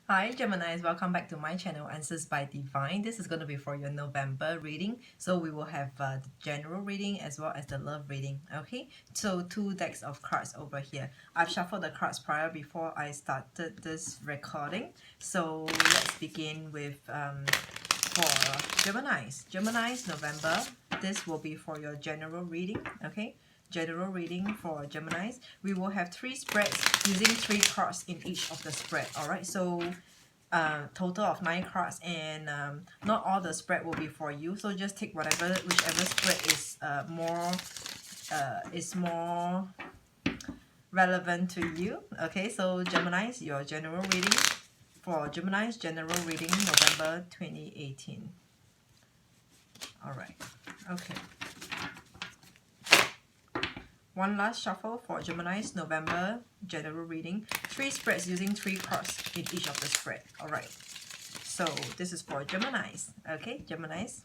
Hi Geminis, welcome back to my channel Answers by Divine. This is going to be for your November reading. So we will have the general reading as well as the love reading. Okay, so two decks of cards over here. I've shuffled the cards prior before I started this recording. So let's begin with for Geminis. Geminis November, this will be for your general reading. Okay, general reading for Geminis. We will have 3 spreads using 3 cards in each of the spread. Alright, so total of 9 cards, and not all the spread will be for you. So just take whichever spread is more relevant to you. Okay, so Geminis, your general reading for Geminis general reading November 2018. Alright, okay. One last shuffle for Gemini's November general reading. 3 spreads using 3 cards in each of the spread. Alright. So this is for Gemini's. Okay, Gemini's.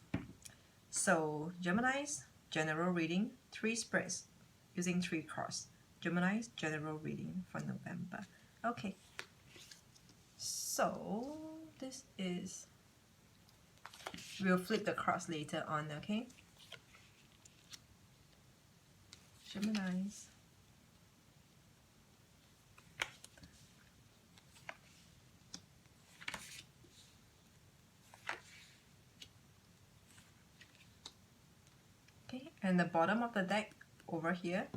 So Gemini's general reading. 3 spreads using 3 cards. Gemini's general reading for November. Okay. So this is... We'll flip the cards later on, okay? Geminis. Okay, and the bottom of the deck over here.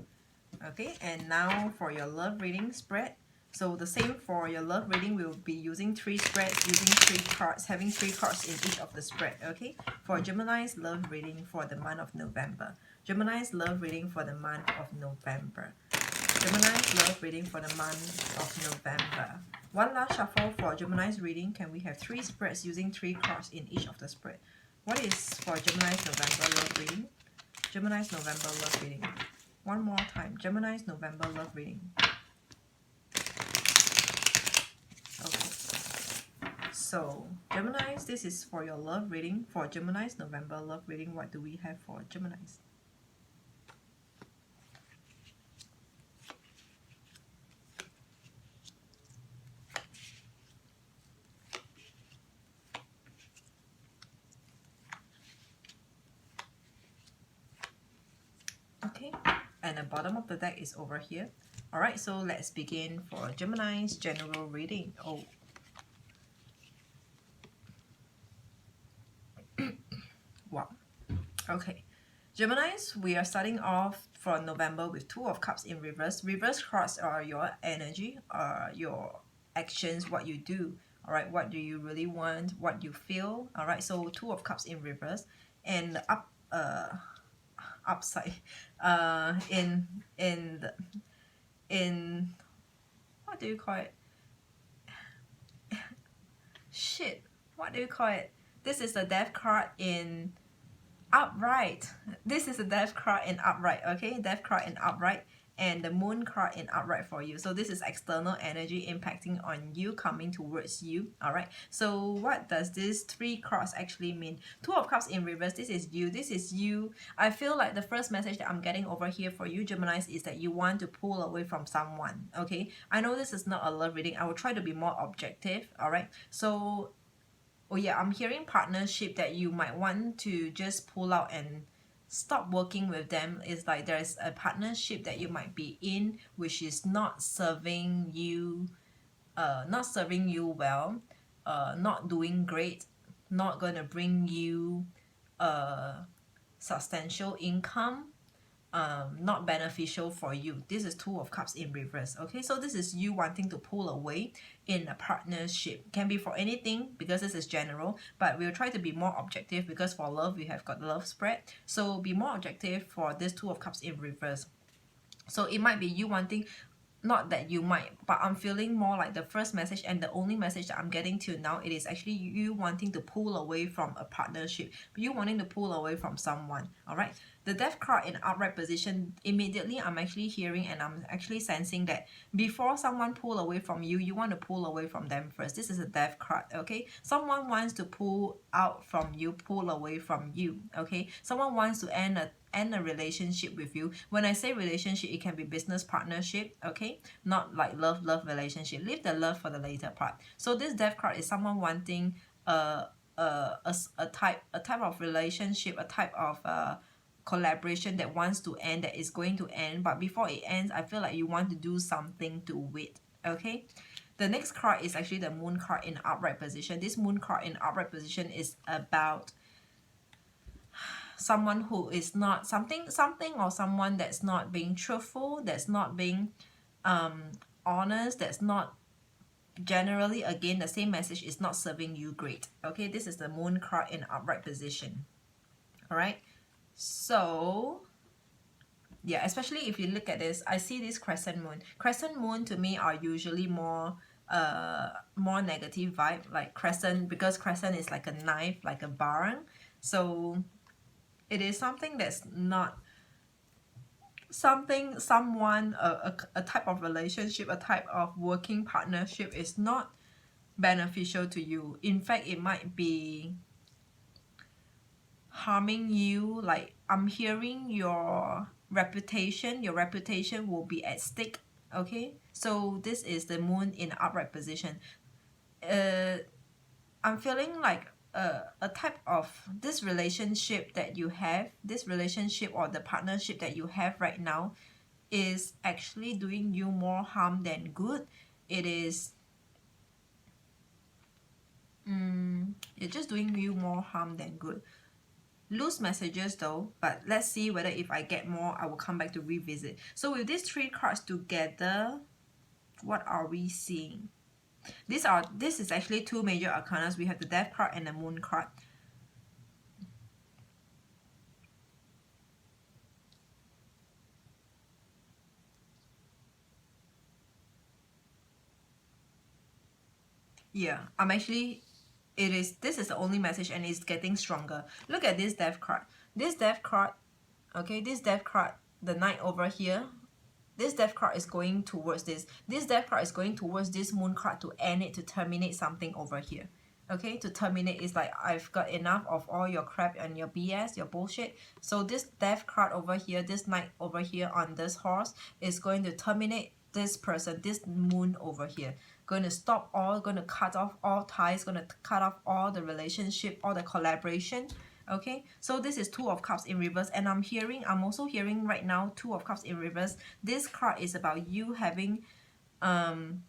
Okay, and now for your love reading spread. So the same for your love reading, we'll be using 3 spreads, using 3 cards, having 3 cards in each of the spread. Okay, for Gemini's love reading for the month of November. Gemini's love reading for the month of November. Gemini's love reading for the month of November. One last shuffle for Gemini's reading. Can we have 3 spreads using 3 cards in each of the spread? What is for Gemini's November love reading? Gemini's November love reading. One more time. Gemini's November love reading. Okay. So, Geminis, this is for your love reading. For Gemini's November love reading, what do we have for Geminis? Okay, and the bottom of the deck is over here. Alright, so let's begin for Gemini's general reading. Oh. Wow. Okay. Geminis, we are starting off for November with 2 of Cups in reverse. Reverse cards are your energy, your actions, what you do. Alright, what do you really want, what you feel. Alright, so 2 of Cups in reverse. And upside in what do you call it? Shit, what do you call it? This is the Death card in upright. This is the Death card in upright. Okay, Death card in upright, and the Moon card in upright for you. So this is external energy impacting on you, coming towards you. Alright, so what does this 3 cards actually mean? 2 of Cups in reverse, this is you, this is you. I feel like the first message that I'm getting over here for you Geminis is that you want to pull away from someone. Okay, I know this is not a love reading. I will try to be more objective. Alright, so oh yeah, I'm hearing partnership, that you might want to just pull out and stop working with them. It's like there's a partnership that you might be in which is not serving you well, not doing great, not gonna bring you substantial income, not beneficial for you. This is 2 of Cups in reverse. Okay, so this is you wanting to pull away in a partnership. Can be for anything because this is general, but we'll try to be more objective because for love we have got love spread. So be more objective for this 2 of Cups in reverse. So it might be you wanting, not that you might, but I'm feeling more like the first message and the only message that I'm getting to now, it is actually you wanting to pull away from a partnership, you wanting to pull away from someone. Alright, The Death card in upright position, immediately I'm actually hearing and I'm actually sensing that before someone pull away from you, you want to pull away from them first. This is a Death card, okay? Someone wants to pull out from you, pull away from you, okay? Someone wants to end a relationship with you. When I say relationship, it can be business partnership, okay? Not like love relationship. Leave the love for the later part. So this Death card is someone wanting a type of relationship, a type of collaboration that wants to end, that is going to end, but before it ends, I feel like you want to do something to it, okay? The next card is actually the Moon card in upright position. This Moon card in upright position is about someone who is not something or someone that's not being truthful, that's not being honest, that's not, generally again the same message, is not serving you great, okay? This is the Moon card in upright position. All right, so yeah, especially if you look at this, I see this crescent moon to me are usually more negative vibe, like crescent, because crescent is like a knife, like a barn. So it is something that's not someone, a type of relationship, a type of working partnership is not beneficial to you. In fact, it might be harming you. Like, I'm hearing your reputation will be at stake, okay? So this is the moon in upright position. I'm feeling like a type of this relationship that you have, this relationship or the partnership that you have right now is actually doing you more harm than good. It is it's just doing you more harm than good. Loose messages though, but let's see whether if I get more, I will come back to revisit. So with these three cards together, what are we seeing? This is actually two major arcanas. We have the Death card and the Moon card. Yeah, I'm actually, this is the only message and it's getting stronger. Look at this Death card. This Death card, okay, this Death card, the Knight over here, this Death card is going towards this. This Death card is going towards this Moon card to end it, to terminate something over here. Okay, to terminate is like, I've got enough of all your crap and your BS, your bullshit. So this Death card over here, this Knight over here on this horse is going to terminate this person, this Moon over here. Going to stop all, going to cut off all ties, going to cut off all the relationship, all the collaboration. Okay, so this is Two of Cups in reverse, and I'm also hearing right now Two of Cups in reverse. This card is about you having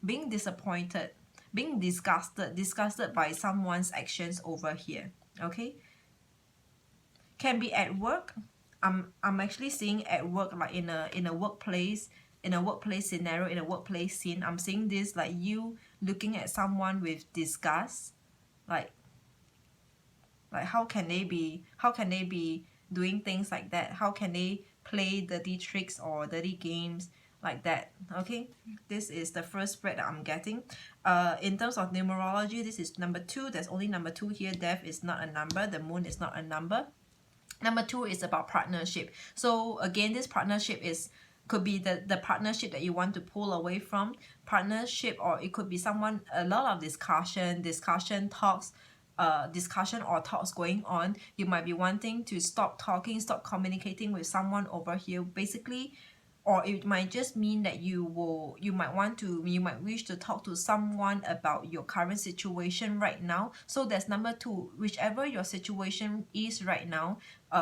being disappointed, being disgusted by someone's actions over here. Okay, can be at work. I'm actually seeing at work, like in a workplace, in a workplace scenario, in a workplace scene. I'm seeing this like you looking at someone with disgust, like how can they be doing things like that? How can they play dirty tricks or dirty games like that? Okay, this is the first spread that I'm getting. In terms of numerology, this is number 2. There's only number 2 here. Death is not a number. The moon is not a number. Number 2 is about partnership. So again, this partnership could be the partnership that you want to pull away from. Partnership, or it could be someone, a lot of discussion or talks going on. You might be wanting to stop talking, stop communicating with someone over here, basically. Or it might just mean that you might wish to talk to someone about your current situation right now. So that's number 2. Whichever your situation is right now,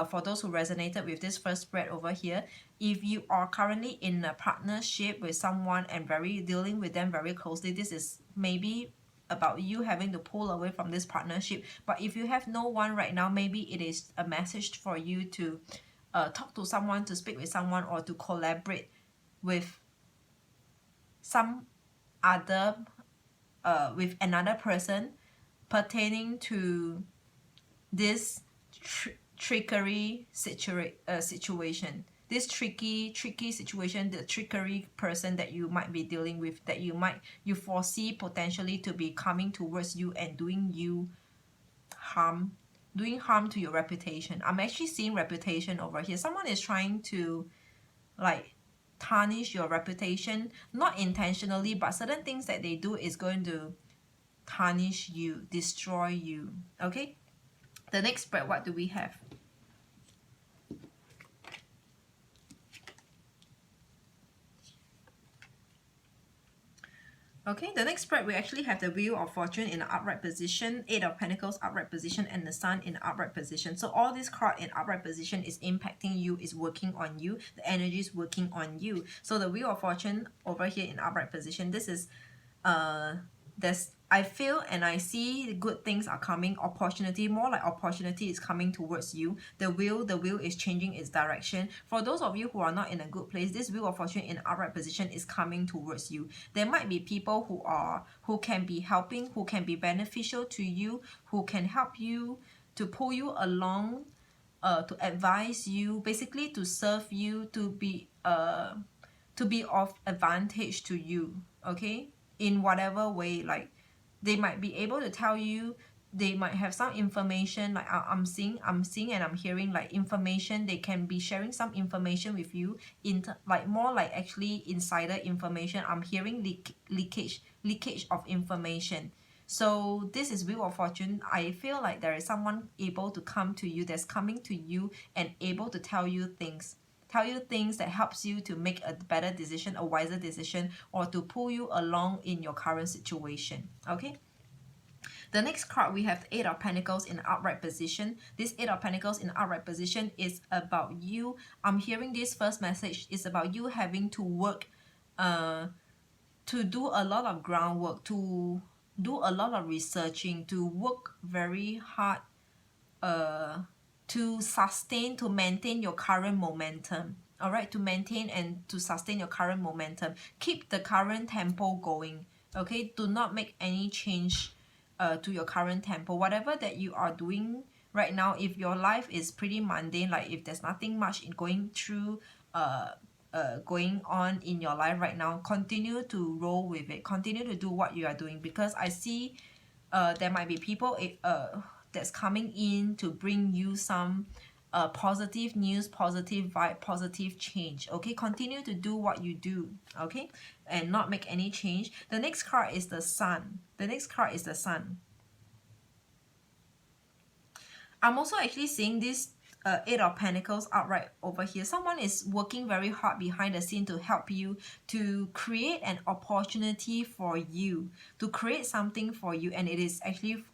for those who resonated with this first spread over here, if you are currently in a partnership with someone and dealing with them very closely, this is maybe about you having to pull away from this partnership. But if you have no one right now, maybe it is a message for you to talk to someone, to speak with someone, or to collaborate with some other with another person pertaining to this trickery situation, this tricky situation, the trickery person that you might be dealing with, that you foresee potentially to be coming towards you and doing you harm doing harm to your reputation. I'm actually seeing reputation over here. Someone is trying to like tarnish your reputation, not intentionally, but certain things that they do is going to tarnish you, destroy you. Okay, the next spread, what do we have? Okay, the next spread, we actually have the Wheel of Fortune in an upright position, Eight of Pentacles upright position, and the Sun in upright position. So all this card in upright position is impacting you, is working on you. The energy is working on you. So the Wheel of Fortune over here in upright position, this is I feel and I see good things are coming, opportunity, more like opportunity is coming towards you. The wheel is changing its direction. For those of you who are not in a good place, this Wheel of Fortune in upright position is coming towards you. There might be people who can be helping, who can be beneficial to you, who can help you, to pull you along, to advise you, basically to serve you, to be of advantage to you, okay, in whatever way. Like they might be able to tell you, they might have some information, like I'm seeing and I'm hearing like information. They can be sharing some information with you, like more like actually insider information. I'm hearing leakage of information. So this is Wheel of Fortune. I feel like there is someone able to come to you, that's coming to you and able to tell you things that helps you to make a better decision, a wiser decision, or to pull you along in your current situation. Okay, the next card, we have the Eight of Pentacles in upright position. This Eight of Pentacles in upright position is about you. I'm hearing this first message is about you having to work, to do a lot of groundwork, to do a lot of researching, to work very hard, to sustain, to maintain your current momentum. All right, to maintain and to sustain your current momentum. Keep the current tempo going. Okay, do not make any change to your current tempo. Whatever that you are doing right now, if your life is pretty mundane, like if there's nothing much in going on in your life right now, continue to roll with it. Continue to do what you are doing, because I see there might be people that's coming in to bring you some positive news, positive vibe, positive change. Okay, continue to do what you do, okay, and not make any change. The next card is the Sun. The next card is the Sun. I'm also actually seeing this Eight of Pentacles outright over here. Someone is working very hard behind the scene to help you, to create an opportunity for you, to create something for you, and it is actually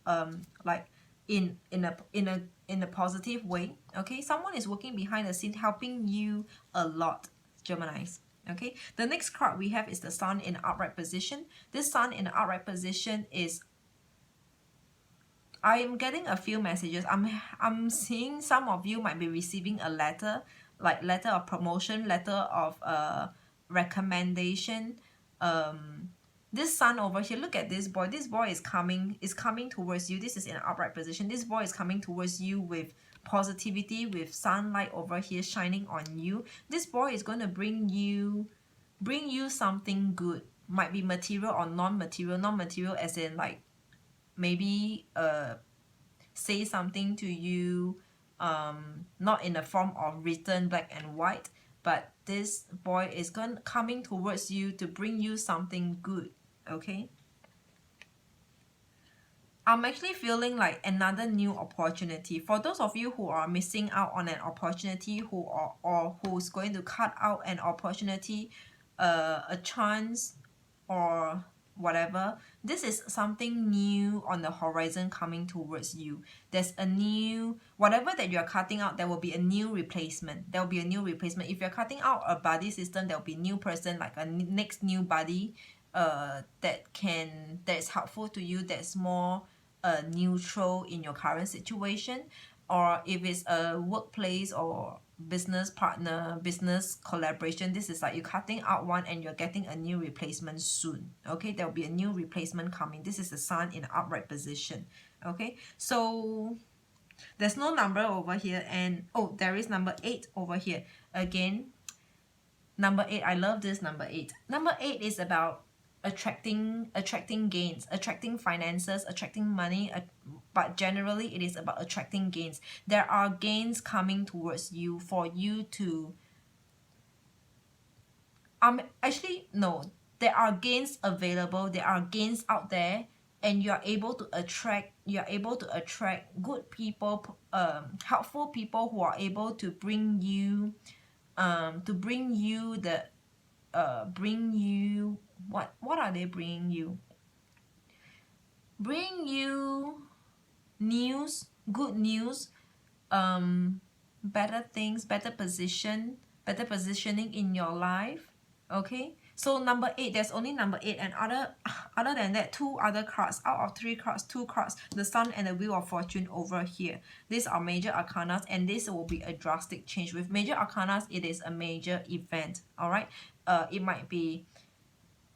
like in a positive way. Okay, someone is working behind the scene helping you a lot, Geminis. Okay, the next card we have is the Sun in upright position. This Sun in upright position is, I am getting a few messages. I'm seeing some of you might be receiving a letter, like letter of promotion, letter of recommendation. This Sun over here, look at this boy. This boy is coming towards you. This is in an upright position. This boy is coming towards you with positivity, with sunlight over here shining on you. This boy is going to bring you something good. Might be material or non-material. Non-material as in like maybe say something to you, not in the form of written black and white, but this boy is coming towards you to bring you something good. Okay, I'm actually feeling like another new opportunity. For those of you who are missing out on an opportunity, who's going to cut out an opportunity, a chance, or whatever, this is something new on the horizon coming towards you. There's a new, whatever that you're cutting out, there will be a new replacement. There will be a new replacement. If you're cutting out a buddy system, there will be a new person, like a next new buddy that is helpful to you, that's more neutral in your current situation. Or if it's a workplace or business partner, business collaboration, this is like you're cutting out one and you're getting a new replacement soon. Okay, there will be a new replacement coming. This is the Sun in upright position. Okay, so there's no number over here, and oh, there is number 8 over here. Again, number 8, I love this number 8. Number 8 is about attracting gains, attracting finances, attracting money, but generally it is about attracting gains. There are gains coming towards you for you to actually no, there are gains available, there are gains out there, and you are able to attract good people, helpful people who are able to bring you the bring you what are they bringing you? Bring you news, good news, better things, better positioning in your life. Okay, so number 8, there's only number 8, and other than that, 2 other cards out of 3 cards, 2 cards, the Sun and the Wheel of Fortune over here. These are major arcanas, and this will be a drastic change. With major arcanas, it is a major event. All right, it might be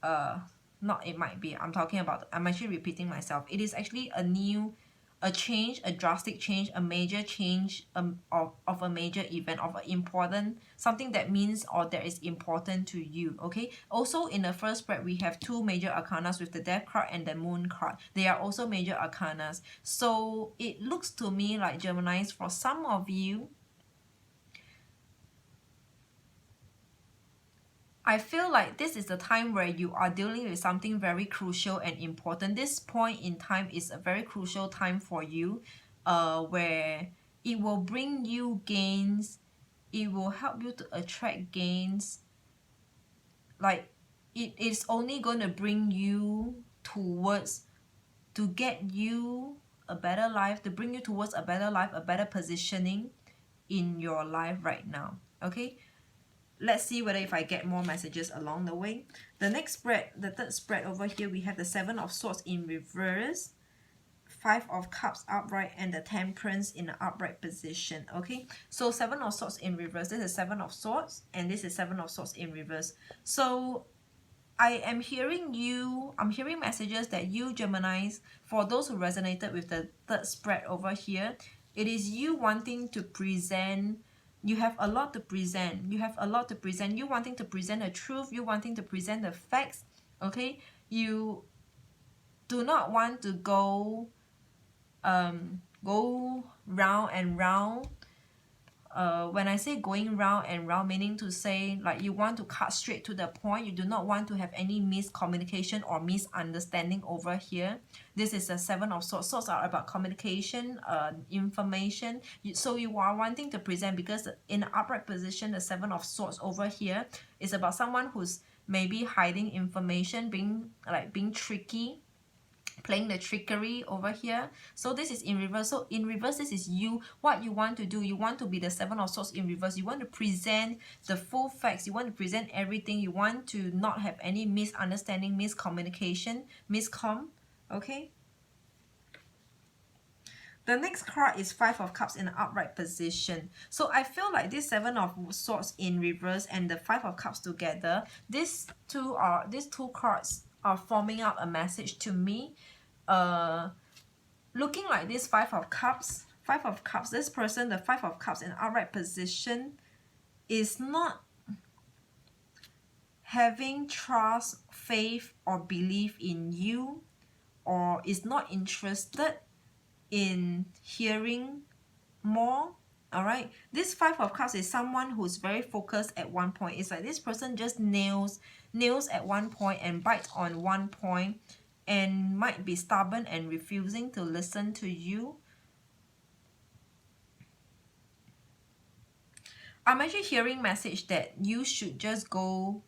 not it might be, I'm talking about, I'm actually repeating myself. It is actually a change, a drastic change, a major change of a major event, of an important, something that means or that is important to you. Okay, also in the first spread we have 2 major arcanas with the Death card and the Moon card. They are also major arcanas. So it looks to me like, Geminis, for some of you, I feel like this is the time where you are dealing with something very crucial and important. This point in time is a very crucial time for you, where it will bring you gains. It will help you to attract gains. Like, it is only going to bring you towards, to get you a better life, to bring you towards a better life, a better positioning in your life right now. Okay, let's see whether if I get more messages along the way. The next spread, the third spread over here, we have the 7 of Swords in reverse, 5 of Cups upright, and the Temperance in an upright position. Okay, so 7 of Swords in reverse. This is 7 of Swords, and this is 7 of Swords in reverse. So I am hearing I'm hearing messages that you, Geminis, for those who resonated with the third spread over here, it is you wanting to present. You have a lot to present. You have a lot to present. You wanting to present the truth. You wanting to present the facts. Okay, you do not want to go round and round. When I say going round and round, meaning to say, like, you want to cut straight to the point. You do not want to have any miscommunication or misunderstanding over here. This is a 7 of Swords. Swords are about communication, information. So you are wanting to present, because in an upright position, the 7 of Swords over here is about someone who's maybe hiding information, being tricky, playing the trickery over here. So this is in reverse. So in reverse, this is you, what you want to do. You want to be the 7 of Swords in reverse. You want to present the full facts. You want to present everything. You want to not have any misunderstanding, miscommunication, miscom. Okay, the next card is 5 of Cups in an upright position. So I feel like this 7 of Swords in reverse and the 5 of Cups together, these two cards are forming up a message to me. Looking like this 5 of Cups, this person, the 5 of Cups in upright position, is not having trust, faith, or belief in you, or is not interested in hearing more. All right, this 5 of Cups is someone who's very focused at one point. It's like this person just nails at one point and bites on one point, and might be stubborn and refusing to listen to you. I'm actually hearing message that you should just go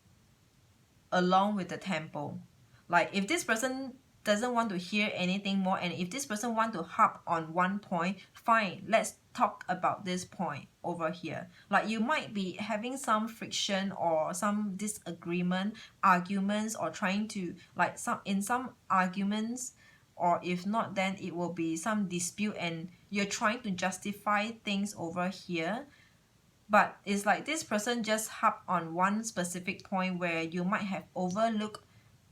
along with the tempo. Like, if this person doesn't want to hear anything more, and if this person want to harp on one point, fine, let's talk about this point over here. Like, you might be having some friction or some disagreement, arguments, or trying to, like, some arguments, or if not, then it will be some dispute and you're trying to justify things over here. But it's like this person just harp on one specific point where you might have overlooked,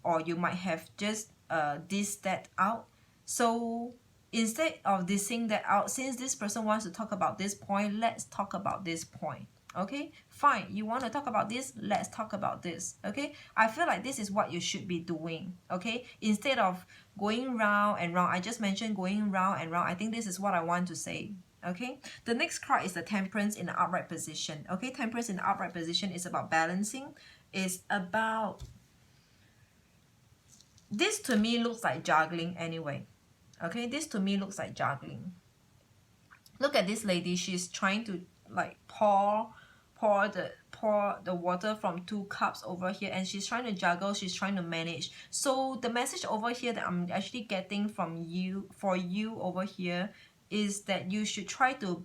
or you might have just dissed that out. So instead of dissing that out, since this person wants to talk about this point, let's talk about this point. Okay, fine. You want to talk about this? Let's talk about this. Okay, I feel like this is what you should be doing. Okay, instead of going round and round, I just mentioned going round and round. I think this is what I want to say. Okay, the next card is the Temperance in the upright position. Okay, Temperance in the upright position is about balancing. It's about, this to me looks like juggling anyway. Okay, this to me looks like juggling. Look at this lady. She's trying to like pour the water from two cups over here, and she's trying to juggle, she's trying to manage. So the message over here that I'm actually getting from you, for you over here, is that you should try to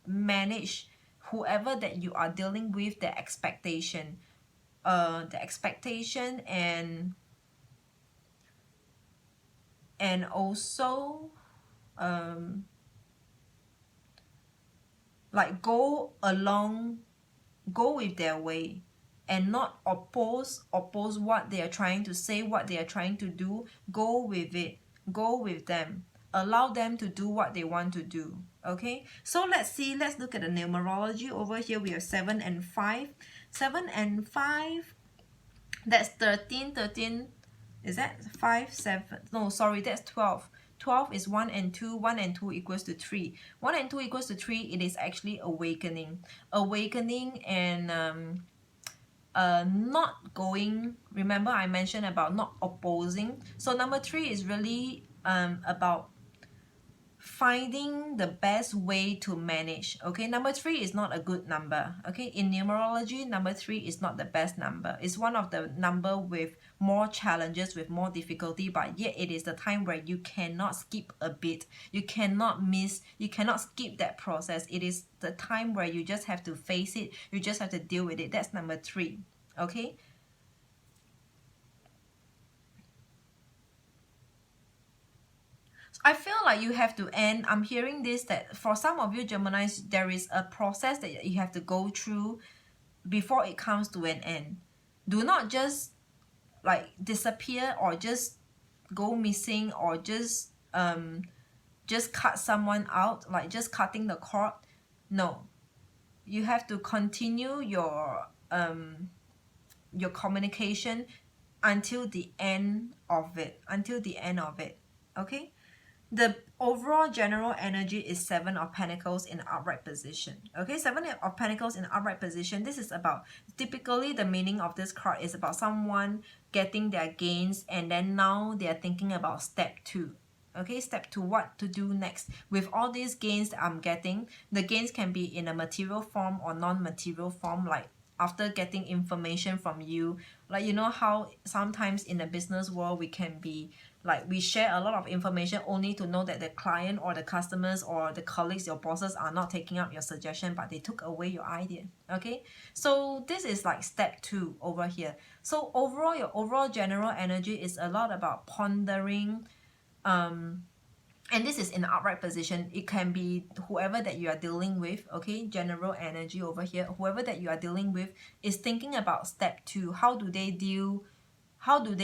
manage whoever that you are dealing with, the expectation, and also like go with their way, and not oppose what they are trying to say, what they are trying to do. Go with it, go with them, allow them to do what they want to do. Okay, so let's look at the numerology. Over here we have 7 and 5. 7 and 5, that's 13. Is that 5, 7? No, sorry, that's 12. 12 is 1 and 2. 1 and 2 equals to 3. 1 and 2 equals to 3. It is actually awakening. And not going, remember I mentioned about not opposing. So number 3 is really about finding the best way to manage. Okay, number 3 is not a good number. Okay, in numerology, number 3 is not the best number. It's one of the number with more challenges, with more difficulty, but yet it is the time where you cannot skip a bit. You cannot miss, you cannot skip that process. It is the time where you just have to face it, you just have to deal with it. That's number 3. Okay, I feel like you have to end. I'm hearing this, that for some of you Geminis, there is a process that you have to go through before it comes to an end. Do not just like disappear, or just go missing, or just cut someone out, like just cutting the cord. No, you have to continue your communication until the end of it, okay. The overall general energy is 7 of Pentacles in upright position. Okay, 7 of Pentacles in upright position. This is about, typically the meaning of this card is about someone getting their gains, and then now they are thinking about step 2. Okay, step 2, what to do next. With all these gains that I'm getting, the gains can be in a material form or non-material form, like after getting information from you. Like, you know how sometimes in the business world we can be like, we share a lot of information only to know that the client or the customers or the colleagues, your bosses, are not taking up your suggestion, but they took away your idea. Okay, so this is like step 2 over here. So overall, your overall general energy is a lot about pondering, and this is in the upright position. It can be whoever that you are dealing with. Okay, general energy over here, whoever that you are dealing with is thinking about step 2. How do they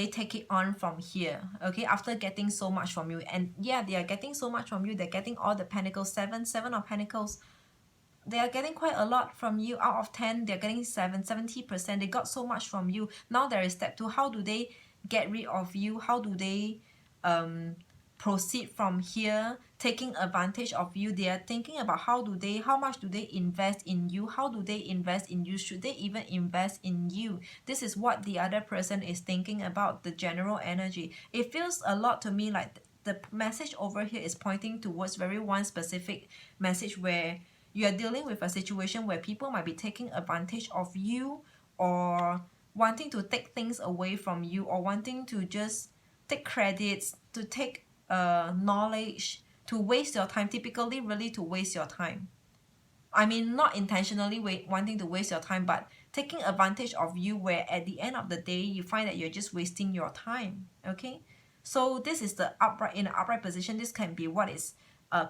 take it on from here? Okay, after getting so much from you. And yeah, they are getting so much from you. They're getting all the Pentacles. 7 of Pentacles, they are getting quite a lot from you. Out of 10, they're getting 70%. They got so much from you. Now there is step 2. How do they get rid of you? How do they proceed from here, taking advantage of you? They are thinking about how much do they invest in you? How do they invest in you? Should they even invest in you? This is what the other person is thinking about, the general energy. It feels a lot to me like the message over here is pointing towards very one specific message, where you are dealing with a situation where people might be taking advantage of you, or wanting to take things away from you, or wanting to just take credits, to take knowledge, to waste your time, typically really to waste your time. I mean, not intentionally wanting to waste your time, but taking advantage of you, where at the end of the day you find that you're just wasting your time. Okay, so this is the upright, in the upright position. This can be what is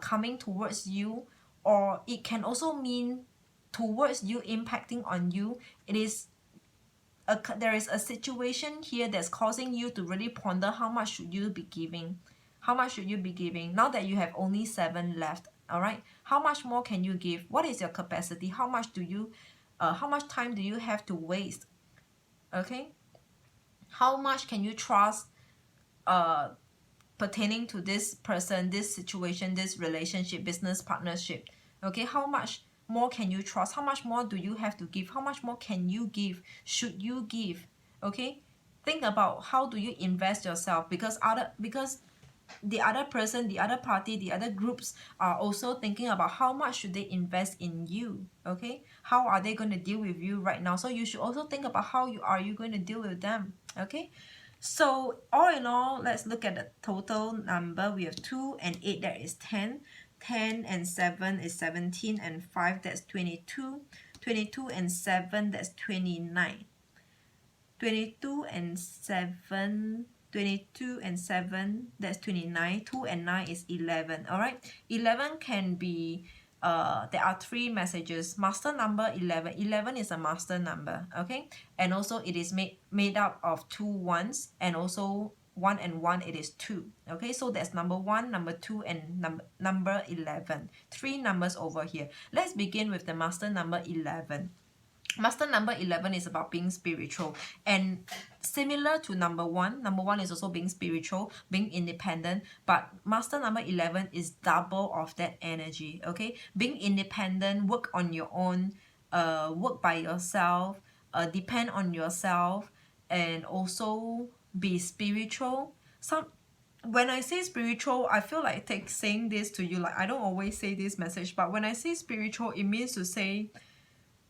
coming towards you, or it can also mean towards you, impacting on you. It is there is a situation here that's causing you to really ponder, how much should you be giving? How much should you be giving now that you have only 7 left? All right, how much more can you give? What is your capacity? How much do you How much time do you have to waste? Okay, how much can you trust pertaining to this person, this situation, this relationship, business partnership? Okay, how much more can you trust? How much more do you have to give? How much more can you give? Should you give? Okay, think about how do you invest yourself, because the other person, the other party, the other groups are also thinking about how much should they invest in you. Okay, how are they going to deal with you right now? So you should also think about how you going to deal with them. Okay, so all in all, let's look at the total number. We have 2 and 8, that is 10. 10 and 7 is 17, and 5, that's 22. 22 and 7, that's 29. 22 and 7, 22 and 7, that's 29. 2 and 9 is 11. All right, 11 can be there are 3 messages. Master number 11. 11 is a master number. Okay, and also it is made up of 2 ones, and also 1 and 1, it is 2. Okay, so that's number 1, number 2, and number 11. 3 numbers over here. Let's begin with the master number 11. Master number 11 is about being spiritual, and similar to number 1, number 1 is also being spiritual, being independent, but master number 11 is double of that energy. Okay, being independent, work on your own, work by yourself, depend on yourself, and also be spiritual. When I say spiritual, I feel like saying this to you, like I don't always say this message, but when I say spiritual, it means to say,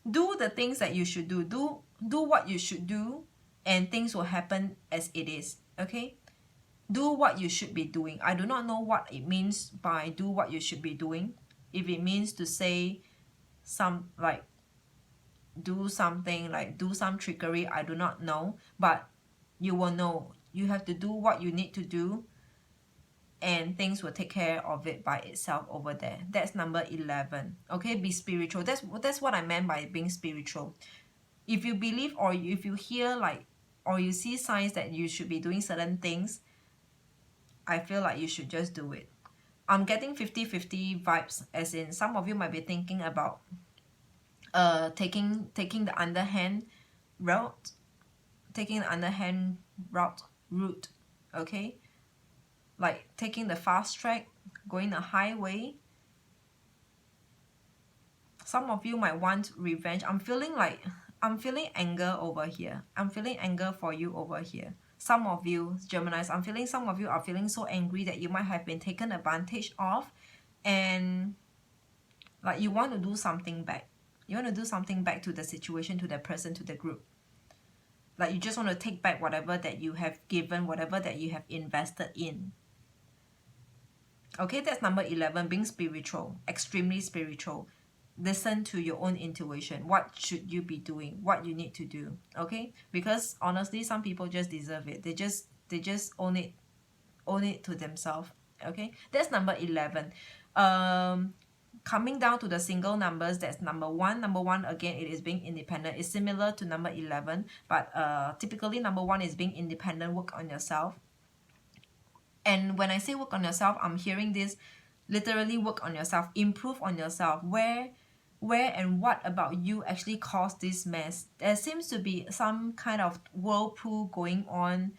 do the things that you should do. Do what you should do, and things will happen as it is. Okay, do what you should be doing. I do not know what it means by do what you should be doing. If it means to say some like do something, like do some trickery, I do not know, but you will know. You have to do what you need to do, and things will take care of it by itself over there. That's number 11. Okay, be spiritual. That's what I meant by being spiritual. If you believe, or if you hear like, or you see signs that you should be doing certain things, I feel like you should just do it. I'm getting 50-50 vibes, as in some of you might be thinking about taking the underhand route, route. Okay, like taking the fast track, going the highway. Some of you might want revenge. I'm feeling anger over here. I'm feeling anger for you over here. Some of you, Geminis, I'm feeling some of you are feeling so angry that you might have been taken advantage of, and like you want to do something back. You want to do something back to the situation, to the person, to the group. Like you just want to take back whatever that you have given, whatever that you have invested in. Okay, that's number 11, being spiritual, extremely spiritual. Listen to your own intuition. What should you be doing? What you need to do? Okay, because honestly, some people just deserve it. They just own it to themselves. Okay, that's number 11. Coming down to the single numbers, that's number 1. Number 1, again, it is being independent. It's similar to number 11, but typically number 1 is being independent, work on yourself. And when I say work on yourself, I'm hearing this literally work on yourself, improve on yourself. Where and what about you actually caused this mess? There seems to be some kind of whirlpool going on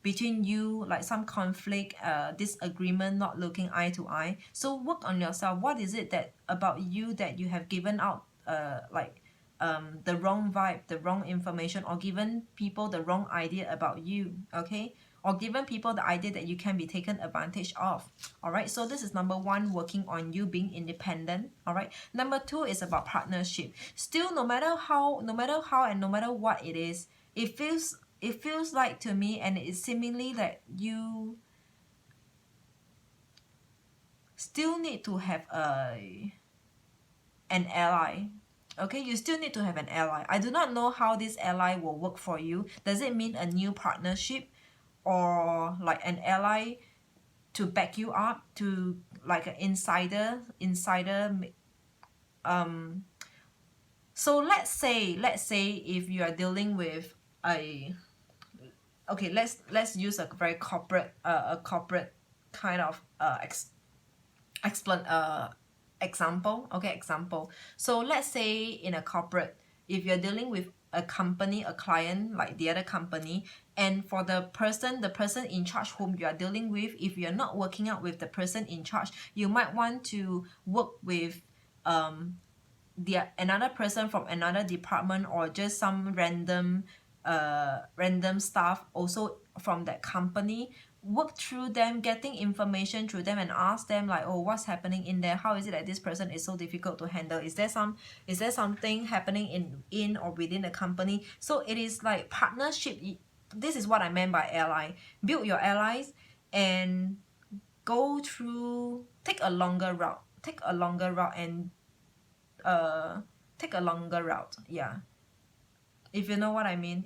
between you, like some conflict, disagreement, not looking eye to eye. So work on yourself. What is it that about you that you have given out the wrong vibe, the wrong information, or given people the wrong idea about you? Okay, or given people the idea that you can be taken advantage of. All right, so this is number 1, working on you being independent. All right, number 2 is about partnership. Still, no matter how and no matter what it is, it feels like to me, and it's seemingly that you still need to have an ally. Okay, you still need to have an ally. I do not know how this ally will work for you. Does it mean a new partnership, or like an ally to back you up, to like an insider? So let's say if you are dealing with let's use a very corporate kind of example. Okay, example. So let's say in a corporate, if you're dealing with a company, a client like the other company, and for the person in charge whom you are dealing with, if you're not working out with the person in charge, you might want to work with another person from another department, or just some random staff also from that company. Work through them, getting information through them, and ask them like, oh, what's happening in there, how is it that this person is so difficult to handle, is there something happening in or within the company. So it is like partnership. This is what I meant by ally. Build your allies and take a longer route and take a longer route. Yeah, if you know what I mean.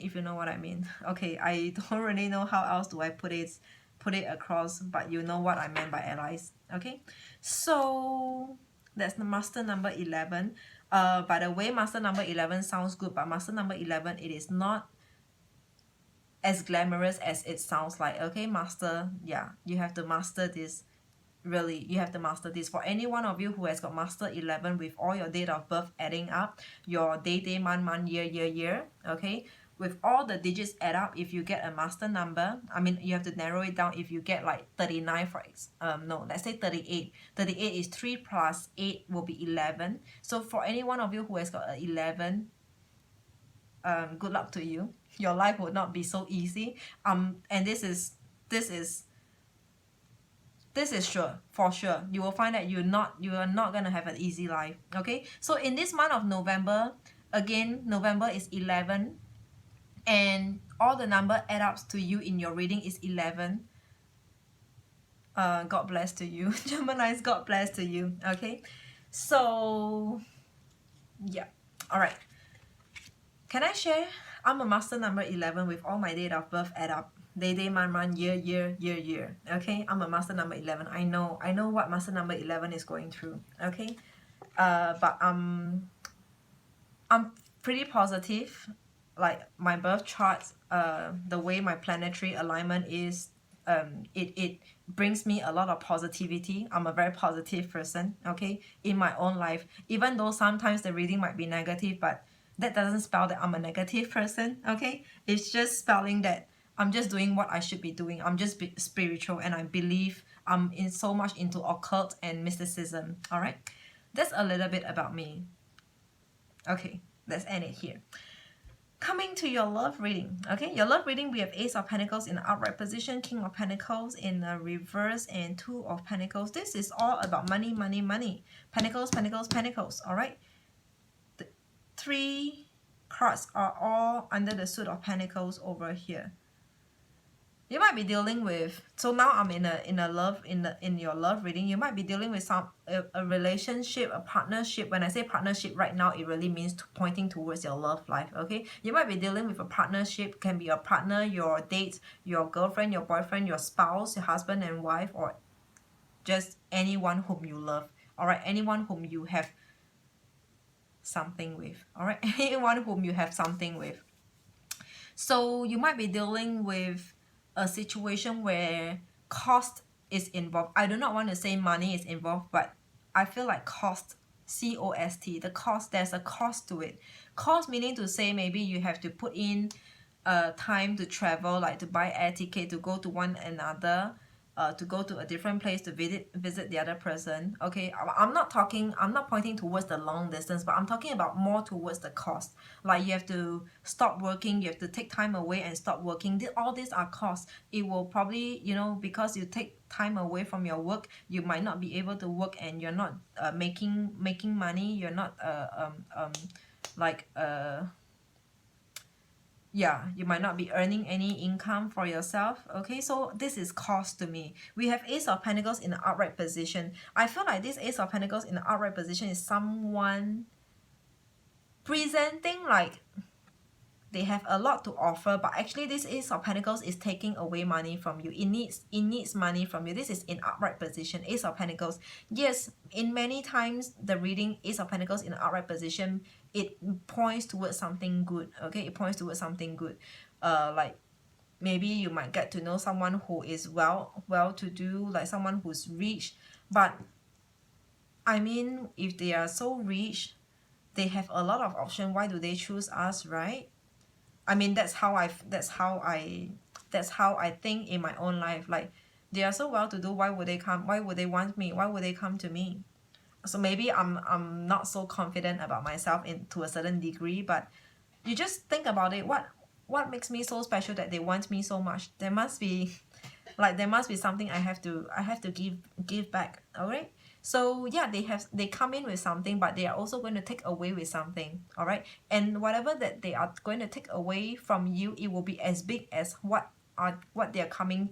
Okay, I don't really know how else do I put it across, but you know what I meant by allies. Okay, so that's the master number 11. By the way, master number 11 sounds good, but master number 11, it is not as glamorous as it sounds like. Okay, master, yeah, you have to master this. Really, you have to master this. For any one of you who has got master 11 with all your date of birth adding up, your day, month, year, okay, with all the digits add up, if you get a master number, I mean, you have to narrow it down. If you get like 39, let's say 38. 38 is 3 plus 8 will be 11. So for any one of you who has got 11, good luck to you. Your life would not be so easy. And this is sure, for sure. You will find that you are not gonna have an easy life. Okay, so in this month of November, again, November is 11, and all the number add ups to you in your reading is 11. God bless to you. Gemini's, God bless to you. Okay, so yeah, all right. Can I share? I'm a master number 11 with all my date of birth add up. Day, month, year. Okay, I'm a master number 11. I know what master number 11 is going through. Okay, but I'm pretty positive. Like my birth charts, the way my planetary alignment is, it brings me a lot of positivity. I'm a very positive person. Okay, in my own life, even though sometimes the reading might be negative, but that doesn't spell that I'm a negative person. Okay, it's just spelling that I'm just doing what I should be doing. I'm just spiritual, and I believe I'm so much into occult and mysticism. All right, that's a little bit about me. Okay, let's end it here. Coming to your love reading. Okay, your love reading, we have Ace of Pentacles in the upright position, King of Pentacles in the reverse, and Two of Pentacles. This is all about money. Pentacles. All right, the 3 cards are all under the suit of Pentacles over here. You might be dealing with, so now I'm in your love reading. You might be dealing with a relationship, a partnership. When I say partnership right now, it really means pointing towards your love life. Okay, you might be dealing with a partnership. Can be your partner, your date, your girlfriend, your boyfriend, your spouse, your husband and wife, or just anyone whom you love. All right, anyone whom you have something with. All right, anyone whom you have something with. So you might be dealing with a situation where cost is involved. I do not want to say money is involved, but I feel like cost, C-O-S-T, the cost, there's a cost to it. Cost meaning to say maybe you have to put in time to travel, like to buy air ticket, to go to one another, to go to a different place to visit the other person. Okay, I'm not pointing towards the long distance, but I'm talking about more towards the cost. Like you have to stop working, you have to take time away and stop working. All these are costs. It will probably, because you take time away from your work, you might not be able to work, and you're not making money. You're not you might not be earning any income for yourself. Okay, so this is cost to me. We have Ace of Pentacles in the upright position. I feel like this Ace of Pentacles in the upright position is someone presenting like they have a lot to offer, but actually this Ace of Pentacles is taking away money from you. It needs money from you. This is in upright position, Ace of Pentacles. Yes, in many times the reading Ace of Pentacles in the upright position, it points towards something good. Okay, it points towards something good. Like maybe you might get to know someone who is well to do, like someone who's rich. But I mean, if they are so rich, they have a lot of option. Why do they choose us, right? I mean, that's how I think in my own life. Like, they are so well to do, why would they come? Why would they want me? Why would they come to me? So maybe I'm not so confident about myself to a certain degree, but you just think about it. What makes me so special that they want me so much? There must be something I have to give back. All right. So yeah, they come in with something, but they are also going to take away with something. All right. And whatever that they are going to take away from you, it will be as big as what they are coming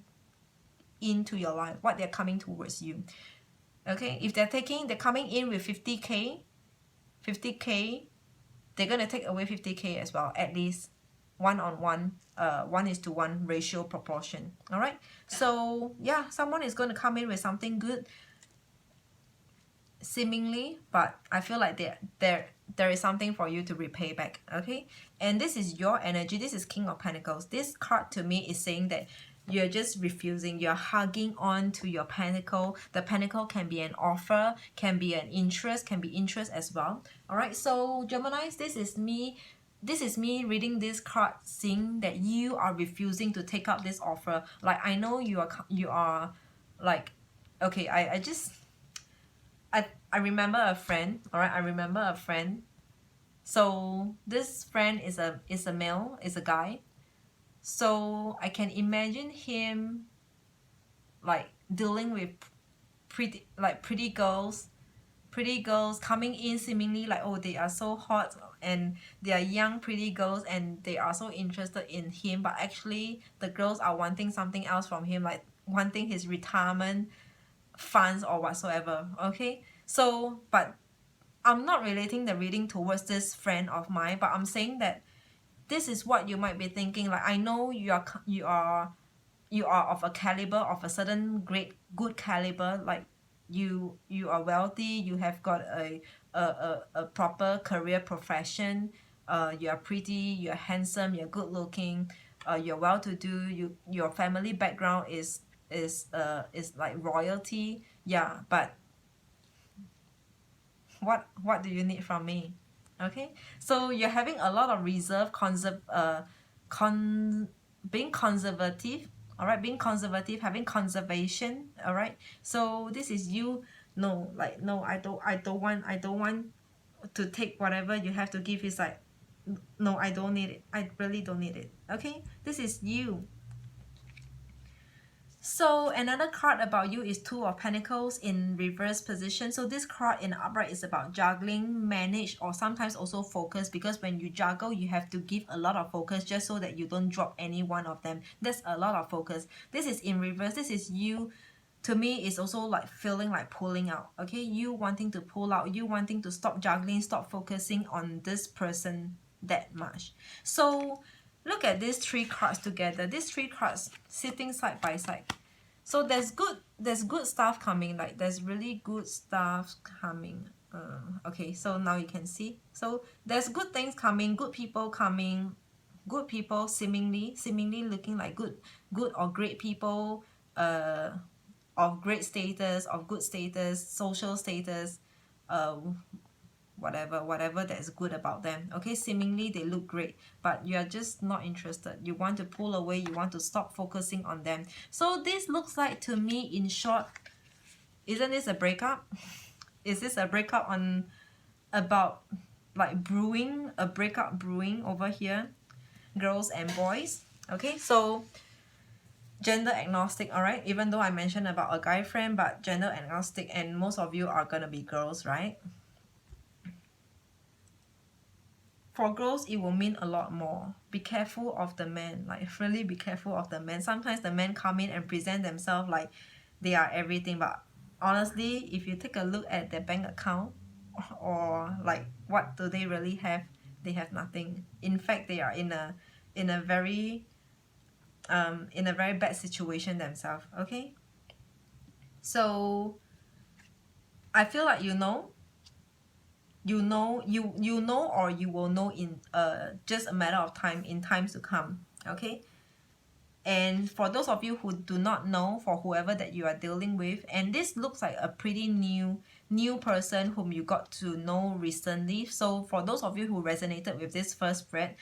into your life, what they're coming towards you. Okay. If they're coming in with 50K, they're going to take away 50K as well, at least 1-on-1, 1:1 ratio proportion. All right. So yeah, someone is going to come in with something good, seemingly, but I feel like there is something for you to repay back. Okay. And this is your energy. This is King of Pentacles. This card to me is saying that you're just refusing. You're hugging on to your pentacle. The pentacle can be an offer, can be an interest, can be interest as well. All right. So Geminis, this is me reading this card, seeing that you are refusing to take up this offer. Like, I know you are like, okay, I remember a friend. All right, I remember a friend. So this friend is a male, is a guy. So I can imagine him like dealing with pretty girls coming in seemingly like, oh, they are so hot and they are young pretty girls and they are so interested in him, but actually the girls are wanting something else from him, like wanting his retirement funds or whatsoever. Okay, so but I'm not relating the reading towards this friend of mine, but I'm saying that this is what you might be thinking. Like, I know you are of a caliber, of a certain good caliber. Like, you are wealthy, you have got a proper career profession, you are pretty, you're handsome, you're good looking, you're well to do, your family background is like royalty. Yeah, but what do you need from me? Okay, so you're having a lot of reserve, being conservative. All right, being conservative, having conservation. All right, so this is you. No, like, no, I don't want to take whatever you have to give. Is like, no, I don't need it, I really don't need it. Okay, this is you. So another card about you is Two of Pentacles in reverse position. So this card in upright is about juggling, manage, or sometimes also focus, because when you juggle, you have to give a lot of focus just so that you don't drop any one of them. That's a lot of focus. This is in reverse. This is you. To me, it's also like feeling like pulling out. Okay, you wanting to pull out, you wanting to stop juggling, stop focusing on this person that much. So look at these three cards together. These three cards sitting side by side. So there's good stuff coming. Like, there's really good stuff coming. Okay, so now you can see. So there's good things coming, good people coming, good people seemingly looking like good or great people, of great status, of good status, social status, whatever that's good about them. Okay, seemingly they look great, but you are just not interested. You want to pull away, you want to stop focusing on them. So this looks like, to me, in short, isn't this a breakup? Is this a breakup on about like brewing, a breakup brewing over here, girls and boys? Okay, so gender agnostic. All right, even though I mentioned about a guy friend, but gender agnostic, and most of you are gonna be girls, right? For girls, it will mean a lot more. Be careful of the men. Like, really be careful of the men. Sometimes the men come in and present themselves like they are everything, but honestly, if you take a look at their bank account, or like, what do they really have? They have nothing. In fact, they are in a very bad situation themselves. Okay, so I feel like you know, or you will know in just a matter of time, in times to come. Okay, And for those of you who do not know, for whoever that you are dealing with, and this looks like a pretty new person whom you got to know recently. So for those of you who resonated with this first spread,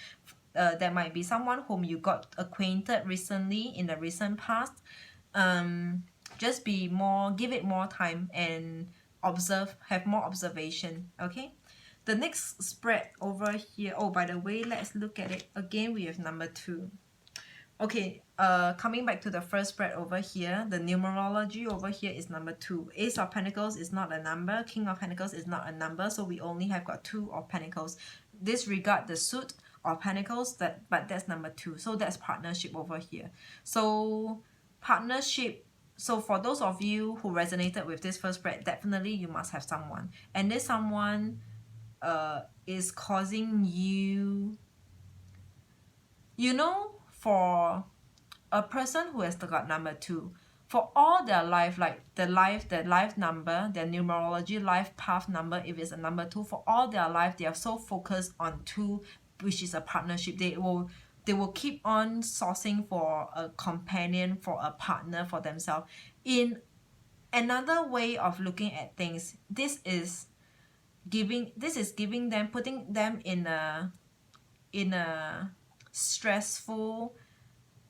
there might be someone whom you got acquainted recently in the recent past. Just be more, give it more time and observe, have more observation. Okay, the next spread over here, oh, by the way, let's look at it again. We have number 2. Okay, coming back to the first spread over here, the numerology over here is number 2. Ace of Pentacles is not a number. King of Pentacles is not a number. So we only have got 2 of Pentacles. Disregard the suit of Pentacles, but that's number 2. So that's partnership over here. So partnership. So for those of you who resonated with this first spread, definitely you must have someone. And this someone is causing you, you know, for a person who has got number 2, for all their life, like the life number, their numerology life path number, if it's a number 2, for all their life, they are so focused on 2, which is a partnership. They will keep on sourcing for a companion, for a partner for themselves. In another way of looking at things, this is giving them, putting them in a stressful,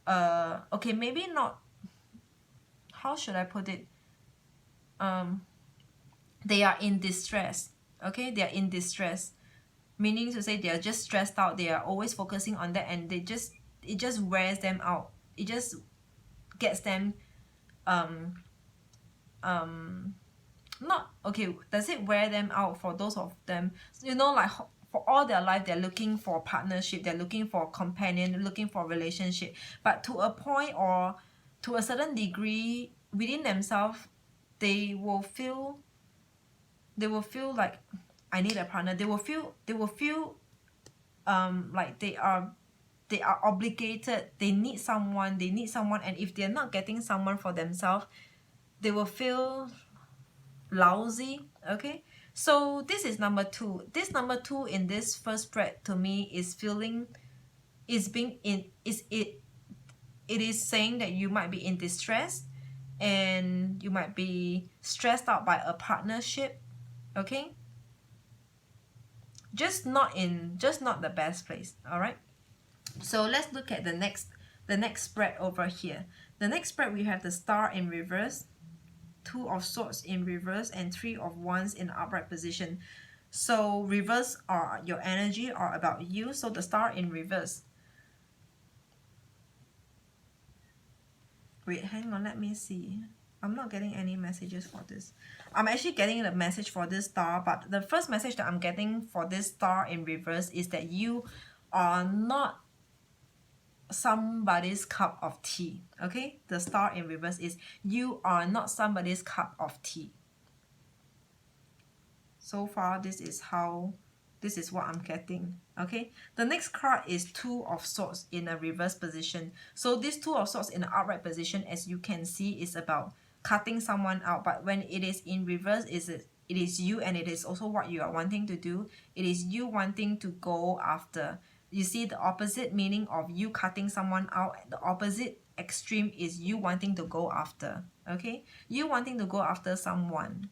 okay, maybe not, how should I put it, they are in distress. Okay, they are in distress, meaning to say they are just stressed out. They are always focusing on that, and it just wears them out. It just gets them not okay. Does it wear them out? For those of them, you know, like for all their life, they're looking for partnership, they're looking for companion, looking for relationship. But to a point or to a certain degree within themselves, they will feel like, I need a partner. They will feel like they are obligated. They need someone. And if they're not getting someone for themselves, they will feel lousy. Okay, so this is number 2. This number 2 in this first spread to me is it is saying that you might be in distress and you might be stressed out by a partnership. Okay, just not the best place. All right, so let's look at the next spread over here. The next spread, we have the Star in reverse, 2 of Swords in reverse, and 3 of Wands in upright position. So reverse are your energy or about you. So the Star in reverse. Wait, hang on, let me see. I'm not getting any messages for this. I'm actually getting the message for this Star, but the first message that I'm getting for this Star in reverse is that you are not somebody's cup of tea. Okay, the Star in reverse is you are not somebody's cup of tea. So far, this is what I'm getting. Okay, the next card is 2 of Swords in a reverse position. So this 2 of Swords in an upright position, as you can see, is about cutting someone out. But when it is in reverse, it is you, and it is also what you are wanting to do. It is you wanting to go after. You see the opposite meaning of you cutting someone out. The opposite extreme is you wanting to go after. Okay, you wanting to go after someone.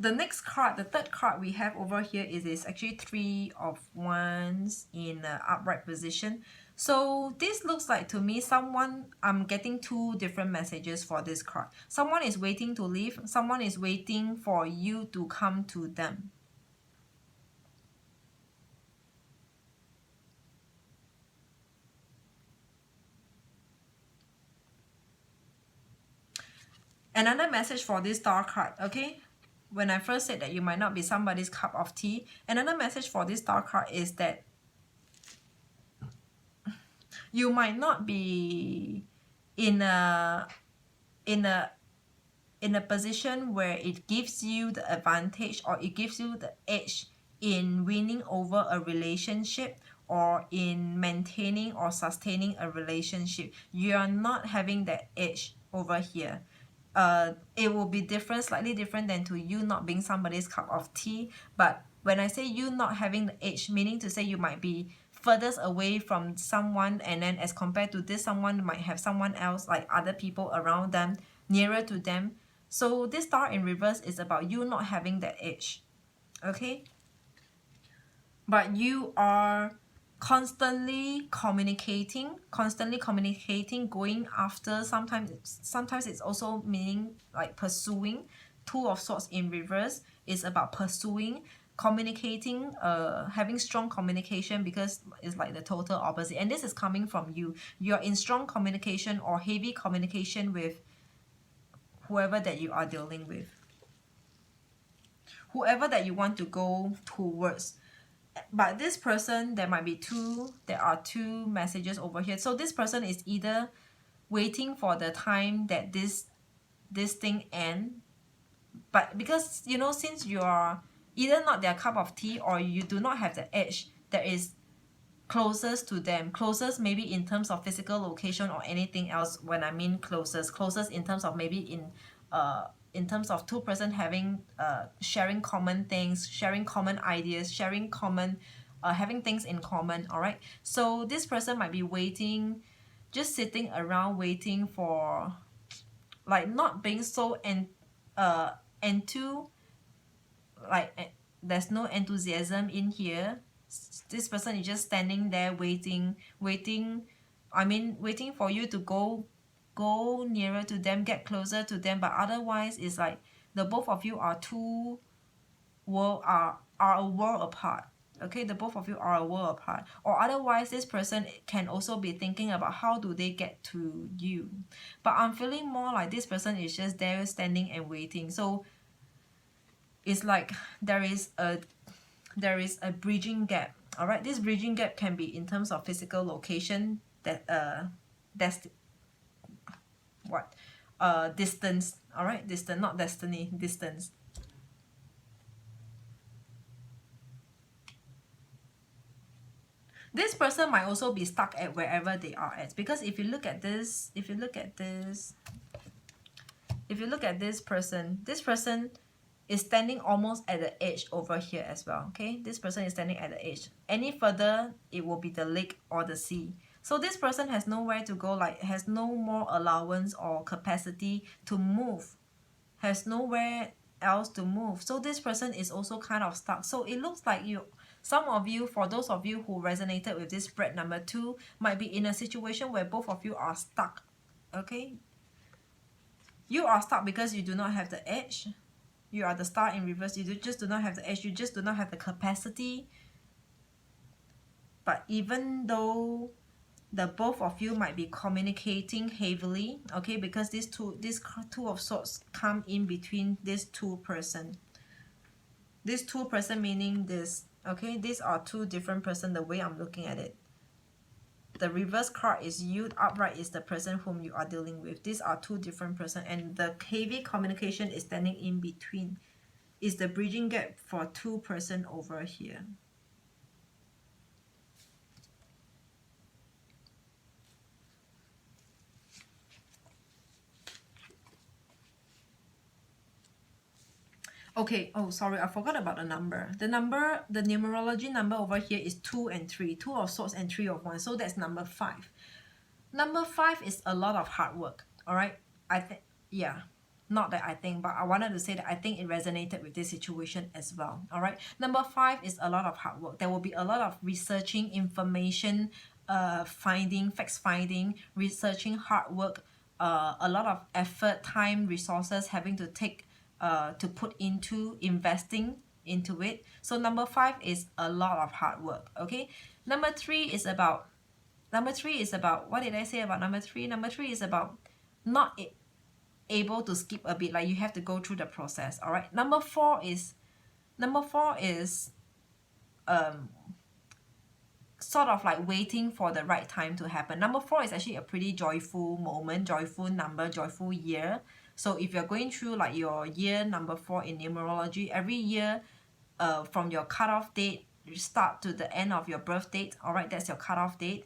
The next card, the third card we have over here is actually 3 of Wands in an upright position. So this looks like to me someone, I'm getting 2 different messages for this card. Someone is waiting to leave. Someone is waiting for you to come to them. Another message for this Star card, okay? When I first said that you might not be somebody's cup of tea, another message for this Star card is that you might not be in a position where it gives you the advantage or it gives you the edge in winning over a relationship or in maintaining or sustaining a relationship. You are not having that edge over here. It will be different, slightly different than to you not being somebody's cup of tea, but When I say you not having the edge, meaning to say you might be furthest away from someone, and then as compared to this someone might have someone else, like other people around them, nearer to them. So this star in reverse is about you not having that edge, okay? But you are constantly communicating, going after. Sometimes it's also meaning like pursuing. Two of Swords in reverse is about pursuing, communicating, having strong communication, because it's like the total opposite. And this is coming from you. You're in strong communication or heavy communication with whoever that you are dealing with, whoever that you want to go towards. But this person, there are two messages over here. So this person is either waiting for the time that this thing end, but because you know, since you are either not their cup of tea or you do not have the edge that is closest to them, closest maybe in terms of physical location or anything else. When I mean closest in terms of maybe in terms of two person having sharing common things, sharing common ideas, sharing common having things in common. All right, so this person might be waiting, just sitting around waiting for, like, not being so there's no enthusiasm in here. This person is just standing there waiting for you to go nearer to them, get closer to them. But otherwise it's like the both of you are a world apart. Okay, the both of you are a world apart. Or otherwise this person can also be thinking about how do they get to you. But I'm feeling more like this person is just there standing and waiting. So it's like there is a bridging gap. All right, this bridging gap can be in terms of physical location, that distance. All right, distance, not destiny, distance. This person might also be stuck at wherever they are at, because if you look at this person, this person is standing almost at the edge over here as well. Okay, this person is standing at the edge. Any further, it will be the lake or the sea. So this person has nowhere to go, like has no more allowance or capacity to move, has nowhere else to move. So this person is also kind of stuck. So it looks like some of you, for those of you who resonated with this spread number 2, might be in a situation where both of you are stuck. Okay, you are stuck because you do not have the edge. You are the star in reverse. You just do not have the edge. You just do not have the capacity. But even though the both of you might be communicating heavily, okay, because this two of Swords come in between these two person. This two person meaning this. Okay, these are two different person the way I'm looking at it. The reverse card is you, upright is the person whom you are dealing with. These are two different person, and the heavy communication is standing in between. Is the bridging gap for two person over here. Okay, oh sorry, I forgot about the number. The numerology number over here is 2 and 3. 2 of Swords and 3 of Wands. So that's number 5. Number 5 is a lot of hard work. Alright? Yeah. Not that I think, but I wanted to say that I think it resonated with this situation as well. Alright? Number 5 is a lot of hard work. There will be a lot of researching, information, facts finding, researching, hard work, a lot of effort, time, resources having to take to put into investing into it. So number 5 is a lot of hard work. Okay, number 3 is about what did I say about number 3? Number 3 is about not able to skip a bit, like you have to go through the process. All right, number 4 is sort of like waiting for the right time to happen. Number 4 is actually a pretty joyful moment, joyful number, joyful year. So if you're going through like your year number 4 in numerology, every year from your cutoff date, you start to the end of your birth date, all right, that's your cutoff date.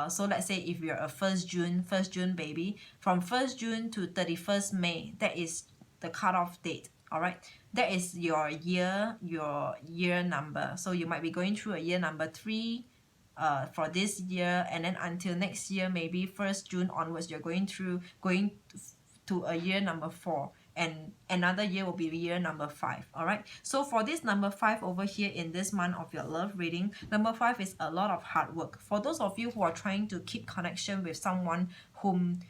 So let's say if you're a 1st June baby, from 1st June to 31st May, that is the cutoff date. All right, that is your year number. So you might be going through a year number 3 for this year, and then until next year, maybe 1st June onwards, you're going to a year number 4, and another year will be year number 5. All right, so for this number 5 over here in this month of your love reading, number 5 is a lot of hard work. For those of you who are trying to keep connection with someone whom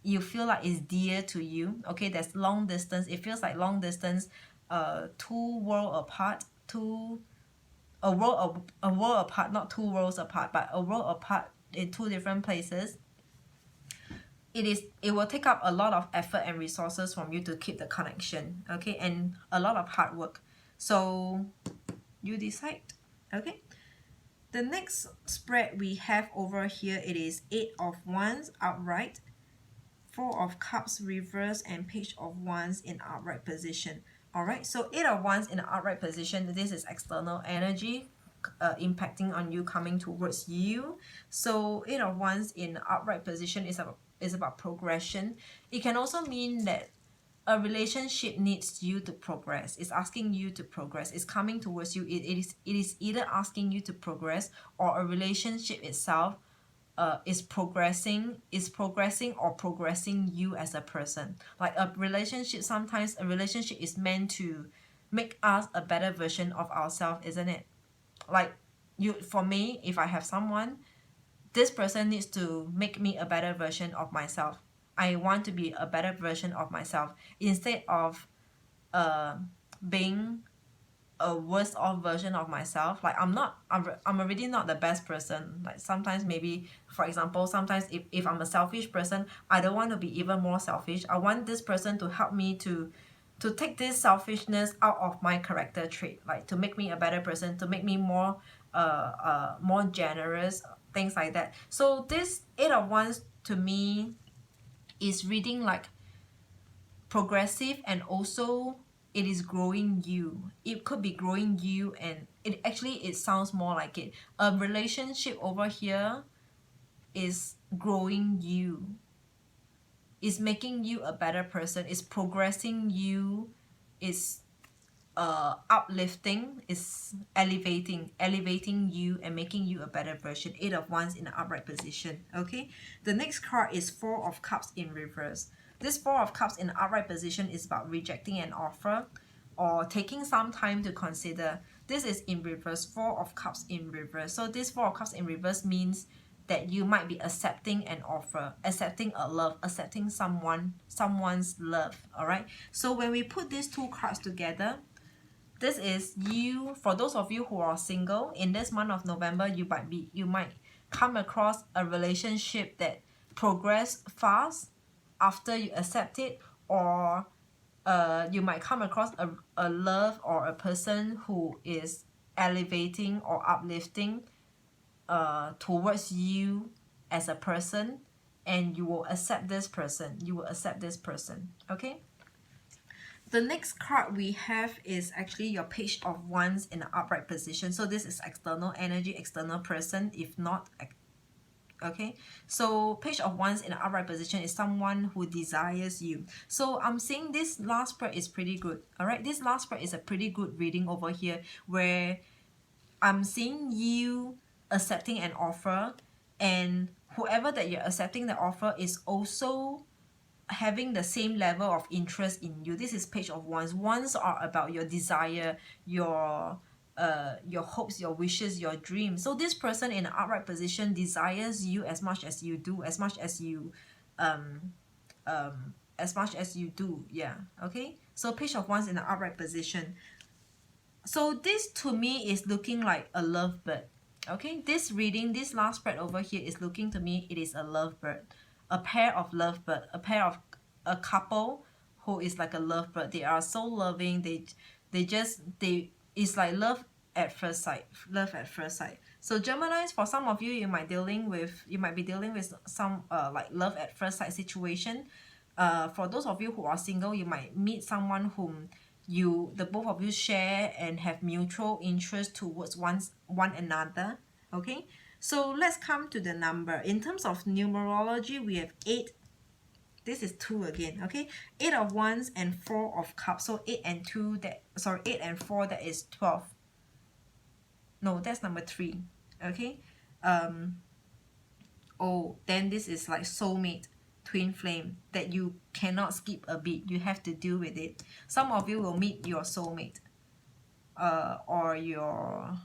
you feel like is dear to you, okay, there's long distance. It feels like long distance, 2 world apart, a world apart, not 2 worlds apart, but a world apart in 2 different places. It will take up a lot of effort and resources from you to keep the connection, okay, and a lot of hard work. So you decide, okay. The next spread we have over here, it is 8 of Wands upright, 4 of Cups reverse, and Page of Wands in upright position. Alright, so 8 of Wands in an upright position, this is external energy impacting on you, coming towards you. So 8 of Wands in upright position is about progression. It can also mean that a relationship needs you to progress. It's asking you to progress. It's coming towards you. It is either asking you to progress, or a relationship itself is progressing or progressing you as a person. Like a relationship, sometimes a relationship is meant to make us a better version of ourselves, isn't it? Like for me, if I have someone, this person needs to make me a better version of myself. I want to be a better version of myself instead of being a worse off version of myself. Like I'm already not the best person. Like sometimes, maybe for example, sometimes if I'm a selfish person, I don't want to be even more selfish. I want this person to help me to take this selfishness out of my character trait, like to make me a better person, to make me more generous, things like that. So this 8 of Wands to me is reading like progressive, and also it is growing you. It could be growing you, and it sounds more like it. A relationship over here is growing you, is making you a better person, is progressing you, is uplifting, is elevating you and making you a better version. 8 of Wands in an upright position. Okay, the next card is 4 of Cups in reverse. This 4 of Cups in an upright position is about rejecting an offer or taking some time to consider. This is in reverse, 4 of Cups in reverse. So this 4 of Cups in reverse means that you might be accepting an offer, accepting a love, accepting someone's love. All right, so when we put these 2 cards together, this is you. For those of you who are single, in this month of November, you might come across a relationship that progress fast after you accept it, or you might come across a love or a person who is elevating or uplifting towards you as a person, and you will accept this person. Okay, the next card we have is actually your Page of Wands in an upright position. So this is external energy, external person, if not. Okay, so Page of Wands in an upright position is someone who desires you. So I'm saying this last spread is pretty good. All right, this last spread is a pretty good reading over here, where I'm seeing you accepting an offer, and whoever that you're accepting the offer is also having the same level of interest in you. This is Page of Wands. Wands are about your desire, your hopes, your wishes, your dreams. So this person in an upright position desires you as much as you do, yeah. Okay, so Page of Wands in an upright position. So this to me is looking like a lovebird. Okay, this reading, this last spread over here is looking to me, it is a lovebird, a pair of lovebird, a couple who is like a lovebird. They are so loving. It's like love at first sight. So Geminis, for some of you, you might be dealing with some like love at first sight situation. For those of you who are single, you might meet someone whom the both of you share and have mutual interest towards one another. Okay, so let's come to the number. In terms of numerology, we have 8, This is 2 again, okay? 8 of Wands and 4 of Cups. So 8 and 2, 8 and 4, that is 12. No, that's number 3, okay? Oh, then this is like soulmate, twin flame, that you cannot skip a beat. You have to deal with it. Some of you will meet your soulmate, or your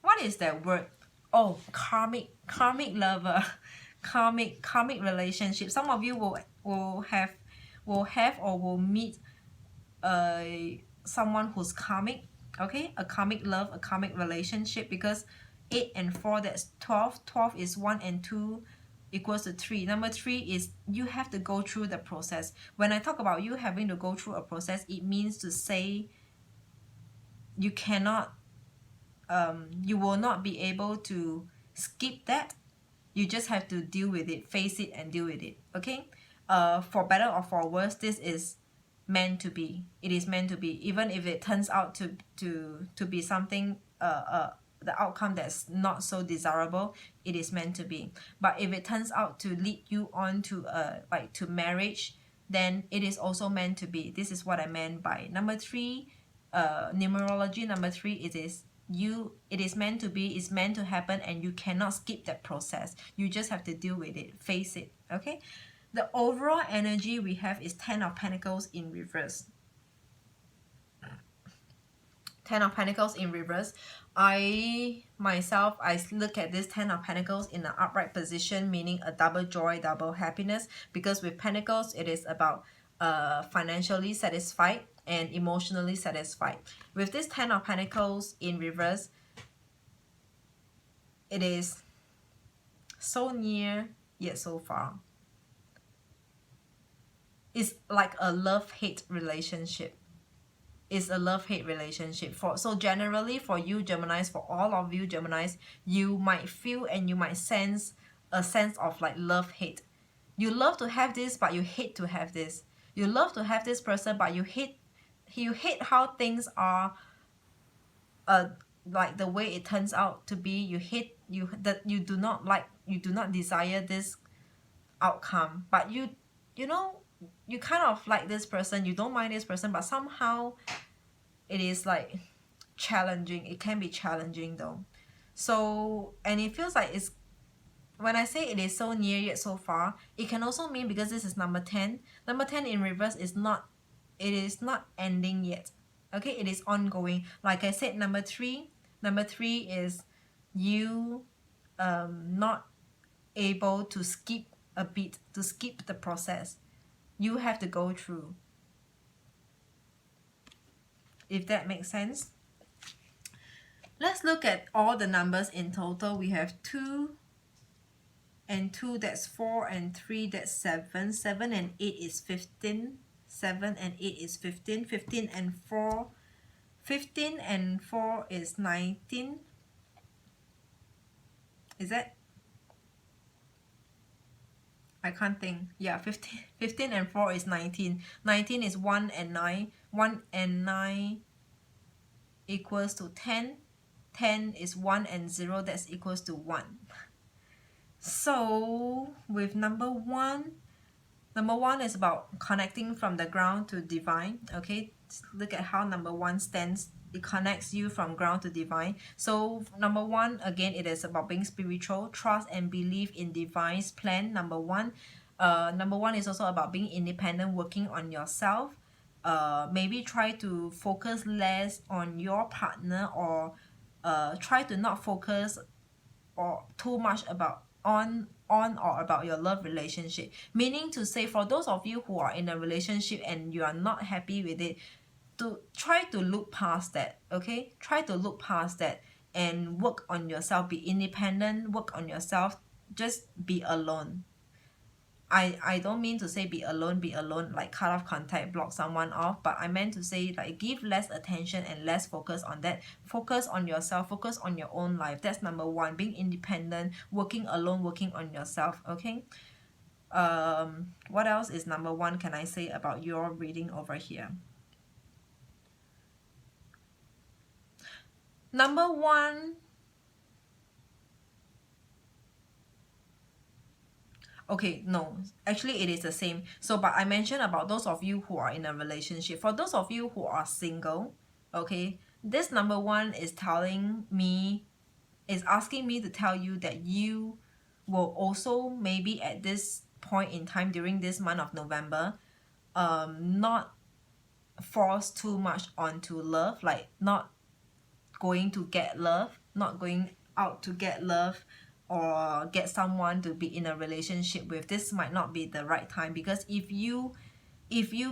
what is that word? Oh, karmic lover, karmic relationship. Some of you will have or will meet someone who's karmic, okay? A karmic love, a karmic relationship, because 8 and 4, that's 12. 12 is 1 and 2 equals to 3. Number 3 is you have to go through the process. When I talk about you having to go through a process, it means to say you cannot, you will not be able to skip that. You just have to deal with it, face it and deal with it, okay? For better or for worse, this is meant to be. It is meant to be. Even if it turns out to be something, the outcome that's not so desirable, it is meant to be. But if it turns out to lead you on to like to marriage, then it is also meant to be. This is what I meant by number 3. Numerology number 3, it is meant to be, it's meant to happen, and you cannot skip that process. You just have to deal with it, face it, okay? The overall energy we have is 10 of Pentacles in reverse. 10 of Pentacles in reverse. I look at this 10 of Pentacles in an upright position, meaning a double joy, double happiness, because with Pentacles, it is about financially satisfied and emotionally satisfied. With this 10 of Pentacles in reverse, it is so near yet so far. It's like a love-hate relationship. It's a love-hate relationship. So generally for you Geminis, for all of you Geminis, you might feel and you might sense a sense of like love-hate. You love to have this, but you hate to have this. You love to have this person, but you hate how things are, like the way it turns out to be. You do not desire this outcome, but you know, you kind of like this person, you don't mind this person, but somehow it is like challenging. It can be challenging though. So, and it feels like it's, when I say it is so near yet so far, it can also mean, because this is number 10. Number 10 in reverse is not ending yet. Okay, it is ongoing. Like I said, number 3 is you not able to skip a beat, to skip the process. You have to go through. If that makes sense. Let's look at all the numbers in total. We have 2 and 2, that's 4, and 3, that's 7. 7 and 8 is 15. 7 and 8 is 15. 15 and 4. 15 and 4 is 19. Is that? I can't think. Yeah, 15 and 4 is 19. 19 is 1 and 9. 1 and 9 equals to 10. 10 is 1 and 0, that's equals to 1. So with number 1 is about connecting from the ground to divine. Okay, look at how number 1 stands. It connects you from ground to divine. So number 1, again, it is about being spiritual, trust and believe in divine's plan. Number 1 is also about being independent, working on yourself. Maybe try to focus less on your partner, or try to not focus or too much about on or about your love relationship. Meaning to say, for those of you who are in a relationship and you are not happy with it, to try to look past that. Okay, try to look past that and work on yourself. Be independent, work on yourself. Just be alone. I don't mean to say be alone like cut off contact, block someone off, but I meant to say like give less attention and less focus on that. Focus on yourself, focus on your own life. That's number 1, being independent, working alone, working on yourself. Okay, what else is number 1 can I say about your reading over here? Number 1, Okay, no, actually it is the same. So, but I mentioned about those of you who are in a relationship. For those of you who are single, okay, this number one is telling me, is asking me to tell you that you will also maybe at this point in time during this month of November, not force too much onto love, like not going to get love, not going out to get love or get someone to be in a relationship with. This might not be the right time, because if you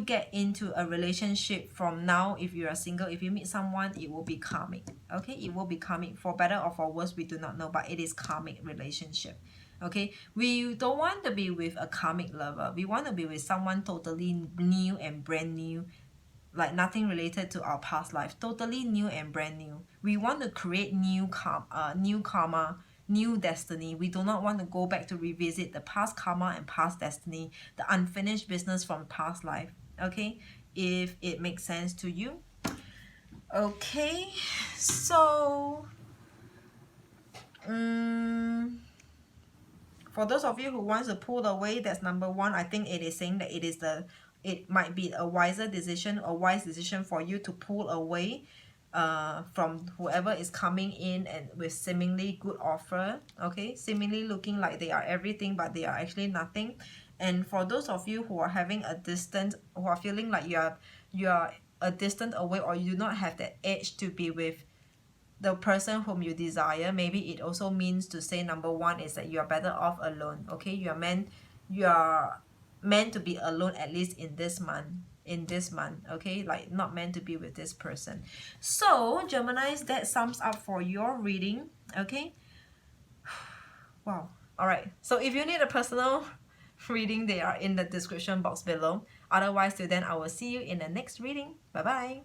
get into a relationship from now, if you are single, if you meet someone, it will be karmic. Okay, it will be karmic, for better or for worse, we do not know, but it is karmic relationship. Okay, we don't want to be with a karmic lover. We want to be with someone totally new and brand new, like nothing related to our past life, totally new and brand new. We want to create new karma, new destiny. We do not want to go back to revisit the past karma and past destiny, the unfinished business from past life. Okay, if it makes sense to you. Okay, so for those of you who wants to pull away, that's number one. I think it is saying that it might be a wise decision for you to pull away from whoever is coming in and with seemingly good offer. Okay, seemingly looking like they are everything, but they are actually nothing. And for those of you who are having a distance, who are feeling like you are a distant away, or you do not have that edge to be with the person whom you desire, maybe it also means to say number one is that you are better off alone. Okay, you are meant to be alone, at least in this month, okay, like not meant to be with this person. So Geminis, that sums up for your reading. Okay, wow. All right, so if you need a personal reading, they are in the description box below. Otherwise, till then, I will see you in the next reading. Bye bye.